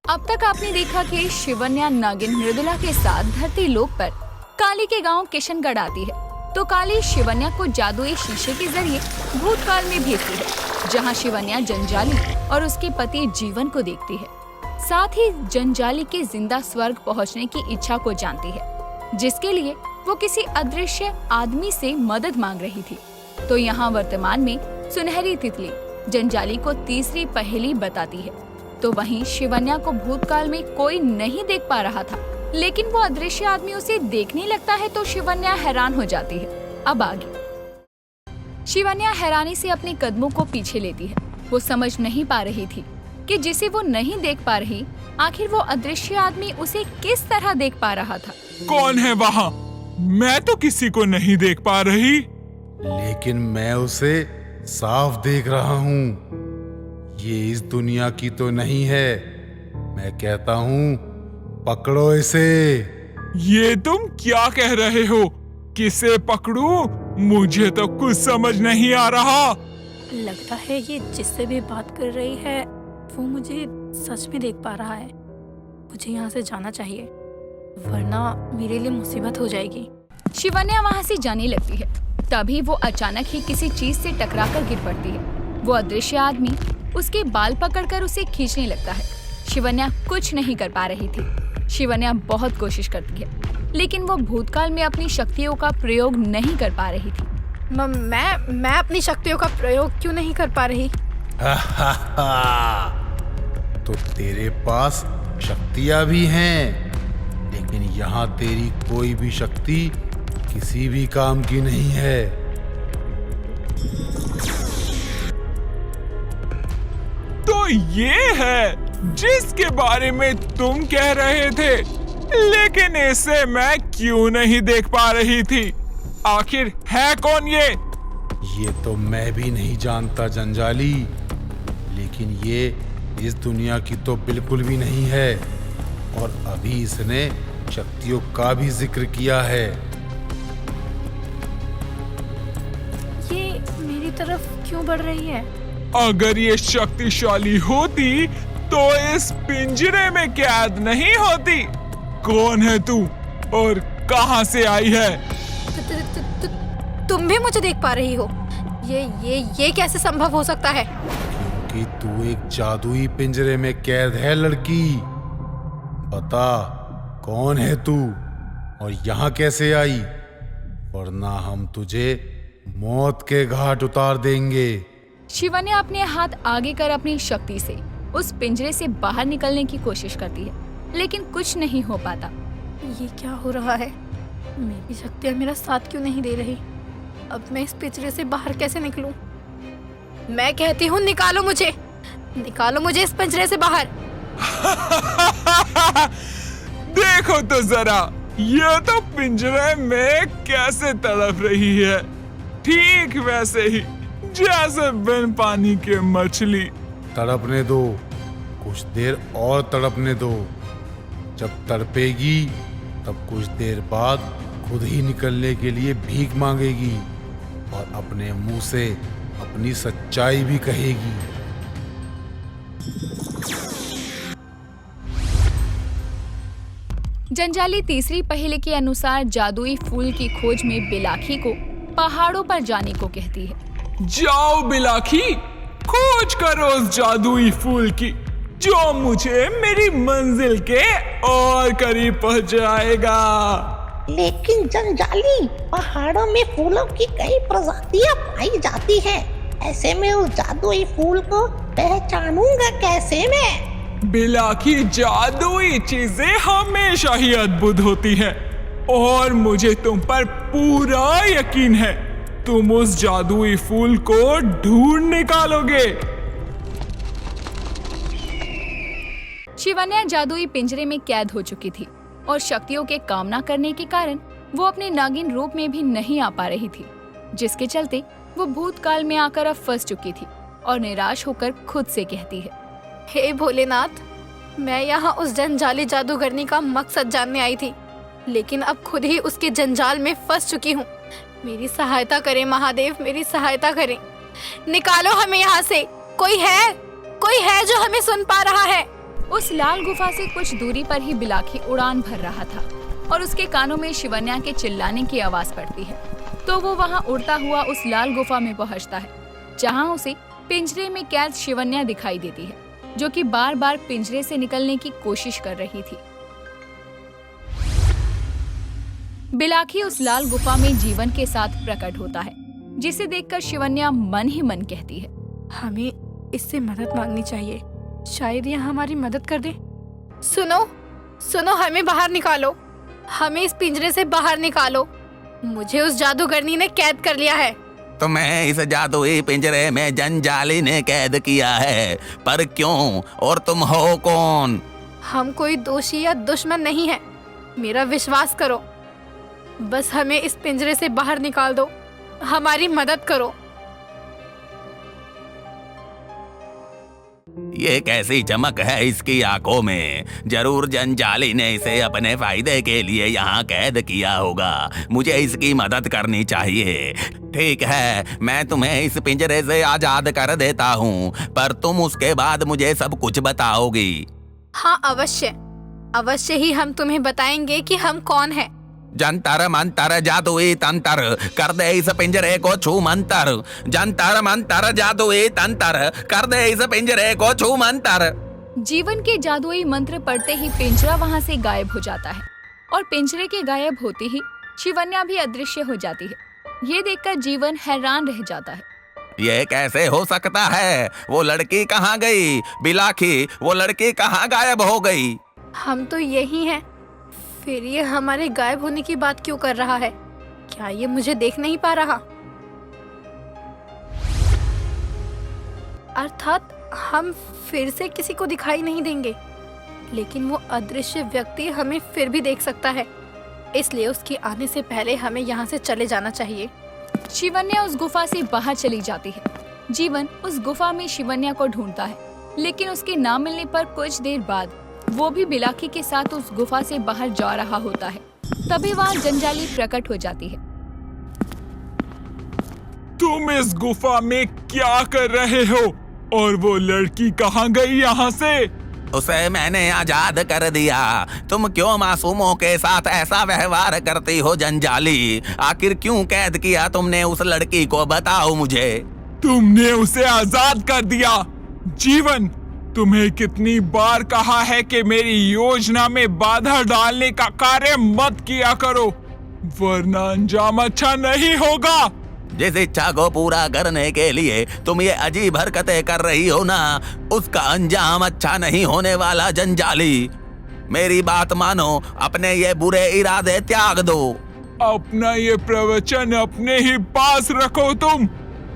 अब तक आपने देखा कि शिवन्या नागिन मृदुला के साथ धरती लोक पर काली के गांव किशनगढ़ आती है, तो काली शिवन्या को जादुई शीशे के जरिए भूतकाल में भेजती है, जहां शिवन्या जंजाली और उसके पति जीवन को देखती है। साथ ही जंजाली के जिंदा स्वर्ग पहुंचने की इच्छा को जानती है, जिसके लिए वो किसी अदृश्य आदमी से मदद मांग रही थी। तो यहाँ वर्तमान में सुनहरी तितली जंजाली को तीसरी पहेली बताती है। तो वहीं शिवन्या को भूतकाल में कोई नहीं देख पा रहा था, लेकिन वो अदृश्य आदमी उसे देखने लगता है तो शिवन्या हैरान हो जाती है। अब आगे शिवन्या हैरानी से अपने कदमों को पीछे लेती है। वो समझ नहीं पा रही थी कि जिसे वो नहीं देख पा रही, आखिर वो अदृश्य आदमी उसे किस तरह देख पा रहा था। कौन है वहाँ? मैं तो किसी को नहीं देख पा रही। लेकिन मैं उसे साफ देख रहा हूँ। ये इस दुनिया की तो नहीं है। मैं कहता हूँ पकड़ो इसे। ये तुम क्या कह रहे हो? किसे पकड़ूं? मुझे तो कुछ समझ नहीं आ रहा। लगता है ये जिससे भी बात कर रही है वो मुझे सच में देख पा रहा है। मुझे यहाँ से जाना चाहिए, वरना मेरे लिए मुसीबत हो जाएगी। शिवन्या वहाँ से जाने लगती है। तभी वो अचानक ही किसी चीज से टकराकर गिर पड़ती है। वो अदृश्य आदमी उसके बाल पकड़कर उसे खींचने लगता है। शिवन्या कुछ नहीं कर पा रही थी। शिवन्या बहुत कोशिश करती है, लेकिन वो भूतकाल में अपनी शक्तियों का प्रयोग नहीं कर पा रही थी। मैं अपनी शक्तियों का प्रयोग क्यों नहीं कर पा रही? तो तेरे पास शक्तियाँ भी हैं, लेकिन यहाँ तेरी कोई भी शक्ति किसी भी काम की नहीं है। तो ये है जिसके बारे में तुम कह रहे थे, लेकिन इसे मैं क्यों नहीं देख पा रही थी? आखिर है कौन ये? ये तो मैं भी नहीं जानता जंजाली, लेकिन ये इस दुनिया की तो बिल्कुल भी नहीं है। और अभी इसने शक्तियों का भी जिक्र किया है। ये मेरी तरफ क्यों बढ़ रही है? अगर ये शक्तिशाली होती तो इस पिंजरे में कैद नहीं होती। कौन है तू और कहां से आई है? तुम भी मुझे देख पा रही हो? ये कैसे संभव हो सकता है? क्योंकि तू एक जादुई पिंजरे में कैद है लड़की। बता कौन है तू और यहाँ कैसे आई, वरना हम तुझे मौत के घाट उतार देंगे। शिवन्या अपने हाथ आगे कर अपनी शक्ति से उस पिंजरे से बाहर निकलने की कोशिश करती है, लेकिन कुछ नहीं हो पाता। ये क्या हो रहा है? मेरी शक्तियाँ मेरा साथ क्यों नहीं दे रही? अब मैं इस पिंजरे से बाहर कैसे निकलूं? मैं कहती हूँ निकालो मुझे इस पिंजरे से बाहर। देखो तो जरा, ये तो पिंजरे में कैसे तड़प रही है, ठीक वैसे ही जैसे बिन पानी के मछली। तड़पने दो, कुछ देर और तड़पने दो। जब तड़पेगी तब कुछ देर बाद खुद ही निकलने के लिए भीख मांगेगी और अपने मुंह से अपनी सच्चाई भी कहेगी। जंजाली तीसरी पहेली के अनुसार जादुई फूल की खोज में बिलाखी को पहाड़ों पर जाने को कहती है। जाओ बिलाखी, खोज करो उस जादुई फूल की, जो मुझे मेरी मंजिल के और करीब पहुंचाएगा। लेकिन जंजाली, पहाड़ों में फूलों की कई प्रजातियां पाई जाती हैं। ऐसे में उस जादुई फूल को पहचानूंगा कैसे मैं? बिलाखी, जादुई चीजें हमेशा ही अद्भुत होती हैं और मुझे तुम पर पूरा यकीन है। तुम उस जादुई फूल को ढूंढ निकालोगे। शिवन्या जादुई पिंजरे में कैद हो चुकी थी और शक्तियों के कामना करने के कारण वो अपने नागिन रूप में भी नहीं आ पा रही थी, जिसके चलते वो भूतकाल में आकर अब फंस चुकी थी और निराश होकर खुद से कहती है, हे भोलेनाथ, मैं यहाँ उस जंजाली जादूगरनी का मकसद जानने आई थी, लेकिन अब खुद ही उसके जंजाल में फंस चुकी हूँ। मेरी सहायता करें महादेव, मेरी सहायता करें। निकालो हमें यहाँ से। कोई है जो हमें सुन पा रहा है? उस लाल गुफा से कुछ दूरी पर ही बिलाखी उड़ान भर रहा था और उसके कानों में शिवन्या के चिल्लाने की आवाज पड़ती है। तो वो वहाँ उड़ता हुआ उस लाल गुफा में पहुँचता है, जहाँ उसे पिंजरे में कैद शिवन्या दिखाई देती है, जो कि बार बार पिंजरे से निकलने की कोशिश कर रही थी। बिलाखी उस लाल गुफा में जीवन के साथ प्रकट होता है, जिसे देखकर शिवन्या मन ही मन कहती है, हमें इससे मदद मांगनी चाहिए, शायद यह हमारी मदद कर दे। सुनो सुनो, हमें बाहर निकालो, हमें इस पिंजरे से बाहर निकालो। मुझे उस जादूगरनी ने कैद कर लिया है। तुम्हें इस जादुई पिंजरे में जंजाली ने कैद किया है, पर क्यों और तुम हो कौन? हम कोई दोषी या दुश्मन नहीं है, मेरा विश्वास करो। बस हमें इस पिंजरे से बाहर निकाल दो, हमारी मदद करो। ये कैसी चमक है इसकी आंखों में? जरूर जंजाली ने इसे अपने फायदे के लिए यहाँ कैद किया होगा। मुझे इसकी मदद करनी चाहिए। ठीक है, मैं तुम्हें इस पिंजरे से आजाद कर देता हूँ, पर तुम उसके बाद मुझे सब कुछ बताओगी। हाँ, अवश्य अवश्य ही हम तुम्हें बताएंगे कि हम कौन हैं। जंतर मंतर जादुई तंत्र, कर दे इस पिंजरे को छू मंतर। जंतर मंतर जादुई तंत्र, कर दे इस पिंजरे को छू मंतर। जीवन के जादुई मंत्र पढ़ते ही पिंजरा वहाँ से गायब हो जाता है और पिंजरे के गायब होते ही शिवन्या भी अदृश्य हो जाती है। ये देखकर जीवन हैरान रह जाता है। ये कैसे हो सकता है? वो लड़की कहाँ गई? बिलाखी, वो लड़की कहाँ गायब हो गई? हम तो यही हैं, फिर ये हमारे गायब होने की बात क्यों कर रहा है? क्या ये मुझे देख नहीं पा रहा? अर्थात हम फिर से किसी को दिखाई नहीं देंगे, लेकिन वो अदृश्य व्यक्ति हमें फिर भी देख सकता है, इसलिए उसके आने से पहले हमें यहाँ से चले जाना चाहिए। शिवन्या उस गुफा से बाहर चली जाती है। जीवन उस गुफा में शिवन्या को ढूंढता है, लेकिन उसके ना मिलने पर कुछ देर बाद वो भी बिलाखी के साथ उस गुफा से बाहर जा रहा होता है। तभी वहाँ जंजाली प्रकट हो जाती है। तुम इस गुफा में क्या कर रहे हो? और वो लड़की कहाँ गई यहाँ से? उसे मैंने आजाद कर दिया। तुम क्यों मासूमों के साथ ऐसा व्यवहार करती हो जंजाली? आखिर क्यों कैद किया तुमने उस लड़की को? बताओ मुझे। तुमने उसे आजाद कर दिया। जीवन, तुम्हें कितनी बार कहा है कि मेरी योजना में बाधा डालने का कार्य मत किया करो, वरना अंजाम अच्छा नहीं होगा। जिस इच्छा को पूरा करने के लिए तुम ये अजीब हरकतें कर रही हो ना, उसका अंजाम अच्छा नहीं होने वाला जंजाली। मेरी बात मानो, अपने ये बुरे इरादे त्याग दो। अपना ये प्रवचन अपने ही पास रखो तुम,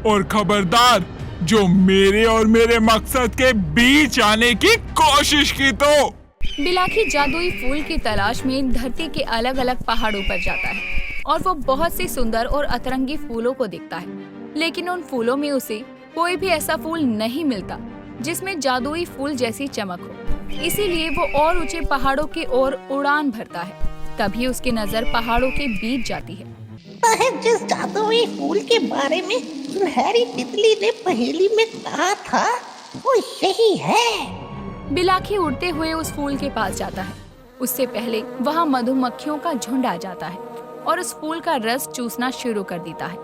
और खबरदार, जो मेरे और मेरे मकसद के बीच आने की कोशिश की तो। बिलाखी जादुई फूल की तलाश में धरती के अलग अलग पहाड़ों पर जाता है और वो बहुत से सुंदर और अतरंगी फूलों को देखता है, लेकिन उन फूलों में उसे कोई भी ऐसा फूल नहीं मिलता जिसमें जादुई फूल जैसी चमक हो। इसीलिए वो और ऊंचे पहाड़ों की ओर उड़ान भरता है। तभी उसकी नजर पहाड़ों के बीच जाती है। जिस जादुई फूल के बारे में सुनहरी तितली ने पहेली में कहा था, वो यही है। बिलाखी उड़ते हुए उस फूल के पास जाता है। उससे पहले वहाँ मधुमक्खियों का झुंड आ जाता है और उस फूल का रस चूसना शुरू कर देता है।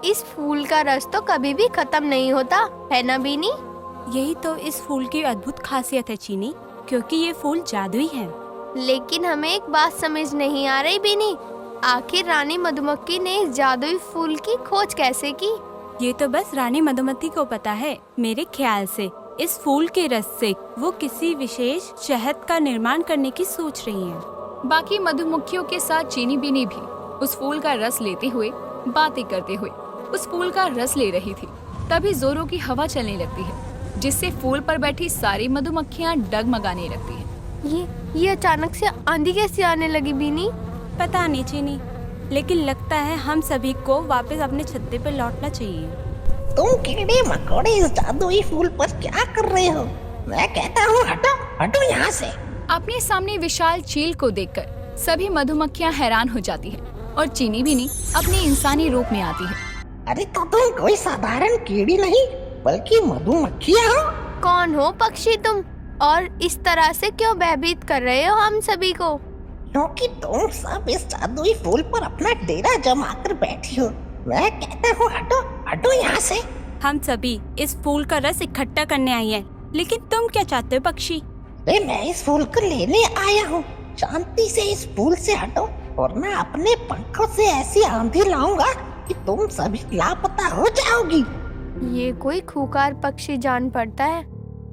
इस फूल का रस तो कभी भी खत्म नहीं होता, है ना बीनी? यही तो इस फूल की अद्भुत खासियत है चीनी, क्योंकि ये फूल जादुई है। लेकिन हमें एक बात समझ नहीं आ रही बीनी, आखिर रानी मधुमक्खी ने इस जादुई फूल की खोज कैसे की? ये तो बस रानी मधुमक्खी को पता है। मेरे ख्याल से इस फूल के रस से वो किसी विशेष शहद का निर्माण करने की सोच रही है। बाकी मधुमक्खियों के साथ चीनी बीनी भी उस फूल का रस लेते हुए, बातें करते हुए उस फूल का रस ले रही थी। तभी जोरों की हवा चलने लगती है, जिससे फूल पर बैठी सारी मधुमक्खियाँ डगमगाने लगती हैं। ये अचानक से आंधी कैसे आने लगी बीनी? पता नहीं चीनी, लेकिन लगता है हम सभी को वापस अपने छत्ते पर लौटना चाहिए। तुम कीड़े मकोड़े इस जादुई फूल पर क्या कर रहे हो? मैं कहता हूँ हटो हटो यहाँ से। अपने सामने विशाल चील को देखकर सभी मधुमक्खियाँ हैरान हो जाती हैं और चीनी बीनी अपने इंसानी रूप में आती है। अरे तो तुम कोई साधारण कीड़ी नहीं, बल्कि मधुमक्खियाँ हो। कौन हो पक्षी तुम? और इस तरह से क्यों भयभीत कर रहे हो हम सभी को? क्योंकि तुम सब इस जादुई फूल पर अपना डेरा जमा कर बैठी हो। मैं कहता हूँ हटो हटो यहाँ से। हम सभी इस फूल का रस इकट्ठा करने आई हैं, लेकिन तुम क्या चाहते हो पक्षी? अरे मैं इस फूल को लेने आया हूँ। शांति से इस फूल से हटो और मैं अपने पंखों से ऐसी आंधी लाऊंगा कि तुम सभी लापता हो जाओगी। ये कोई खूंखार पक्षी जान पड़ता है।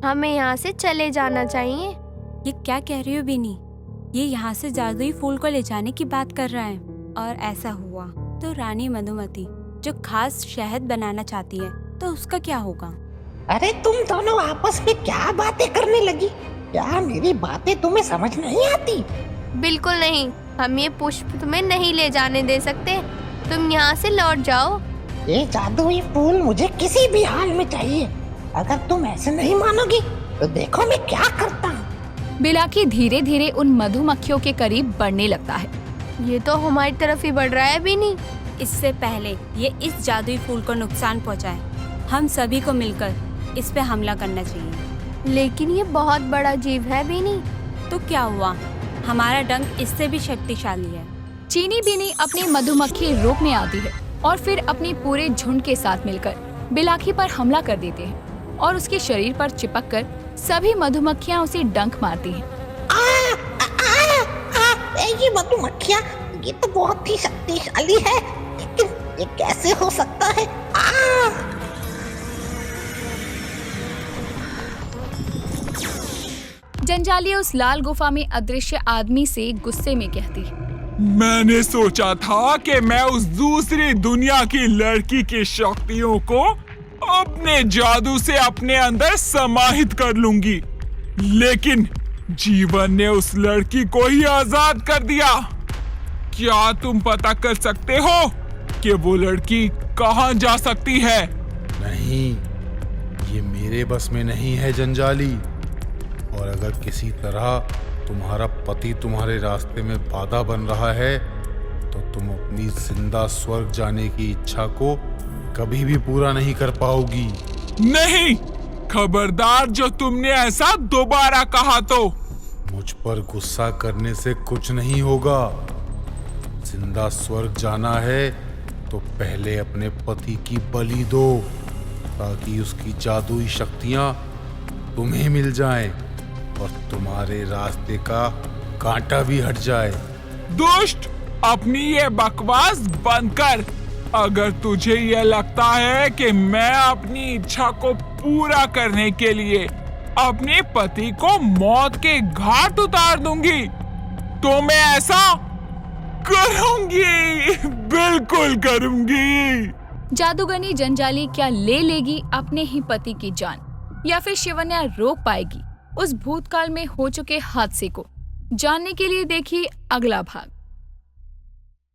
हमें यहाँ से चले जाना चाहिए। ये क्या कह रही हो बिनी? ये यहाँ से जादुई फूल को ले जाने की बात कर रहा है। और ऐसा हुआ तो रानी मधुमती जो खास शहद बनाना चाहती है, तो उसका क्या होगा? अरे तुम दोनों आपस में क्या बातें करने लगी? क्या मेरी बातें तुम्हें समझ नहीं आती? बिल्कुल नहीं, हम ये पुष्प तुम्हें नहीं ले जाने दे सकते। तुम यहाँ से लौट जाओ। ये जादुई फूल मुझे किसी भी हाल में चाहिए। अगर तुम ऐसे नहीं मानोगी तो देखो मैं क्या करता हूँ। बिलाकी धीरे धीरे उन मधुमक्खियों के करीब बढ़ने लगता है। ये तो हमारी तरफ ही बढ़ रहा है बिनी। इससे पहले ये इस जादुई फूल को नुकसान पहुंचाए, हम सभी को मिलकर इस पे हमला करना चाहिए। लेकिन ये बहुत बड़ा जीव है बिनी। तो क्या हुआ, हमारा डंक इससे भी शक्तिशाली है। चीनी बिनी अपनी मधुमक्खी रोकने आती है और फिर अपने पूरे झुंड के साथ मिलकर बिलाकी पर हमला कर देते हैं और उसके शरीर पर चिपककर सभी मधुमक्खियां उसे डंक मारती हैं। ये मधुमक्खियाँ, ये तो बहुत ही शक्तिशाली है, लेकिन ये कैसे हो सकता है? जंजाली उस लाल गुफा में अदृश्य आदमी से गुस्से में कहती है, मैंने सोचा था कि मैं उस दूसरी दुनिया की लड़की की शक्तियों को अपने जादू से अपने अंदर समाहित कर लूंगी, लेकिन जीवन ने उस लड़की को ही आजाद कर दिया। क्या तुम पता कर सकते हो कि वो लड़की कहाँ जा सकती है? नहीं, ये मेरे बस में नहीं है जंजाली। और अगर किसी तरह तुम्हारा पति तुम्हारे रास्ते में बाधा बन रहा है तो तुम अपनी जिंदा स्वर्ग जाने की इच्छा को कभी भी पूरा नहीं कर पाओगी। नहीं, खबरदार जो तुमने ऐसा दोबारा कहा तो। मुझ पर गुस्सा करने से कुछ नहीं होगा। जिंदा स्वर्ग जाना है तो पहले अपने पति की बलि दो, ताकि उसकी जादुई शक्तियां तुम्हें मिल जाएं और तुम्हारे रास्ते का कांटा भी हट जाए। दुष्ट, अपनी ये बकवास बंद कर। अगर तुझे ये लगता है कि मैं अपनी इच्छा को पूरा करने के लिए अपने पति को मौत के घाट उतार दूंगी, तो मैं ऐसा करूंगी, बिल्कुल करूंगी। जादूगरनी जंजाली क्या ले लेगी अपने ही पति की जान, या फिर शिवन्या रोक पाएगी उस भूतकाल में हो चुके हादसे को? जानने के लिए देखिए अगला भाग।